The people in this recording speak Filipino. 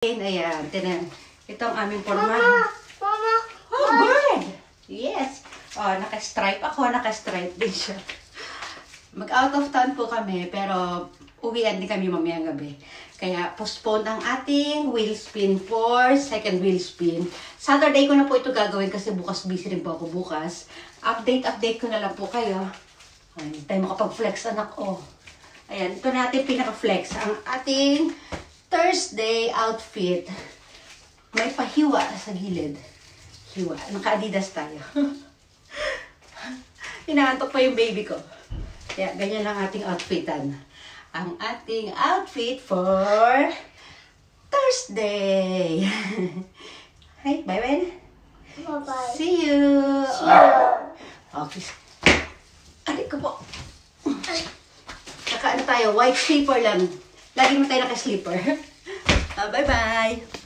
Ayan, tinan. Ito ang aming forma. Mama! Oh, good! Yes! Oh, naka-stripe ako. Naka-stripe din siya. Mag-out of town po kami, pero uwian din kami mamayang gabi. Kaya postpone ang ating wheel spin for second wheel spin. Saturday ko na po ito gagawin kasi bukas busy rin po ako bukas. Update ko na lang po kayo. Ay, hindi tayo makapag-flex anak ko. Ayan, ito natin pinaka-flex. Ang ating Thursday outfit. May pahiwa sa gilid. Hiwa. Naka-Adidas tayo. Inaantok pa yung baby ko. Kaya ganyan lang ating outfitan. Ang ating outfit for Thursday. Hi, bye-bye. Bye-bye. See you. See you. Okay. Adik ko po. Naka-ano tayo, white slipper lang. Lagi mo tayo naka-slipper. Bye-bye.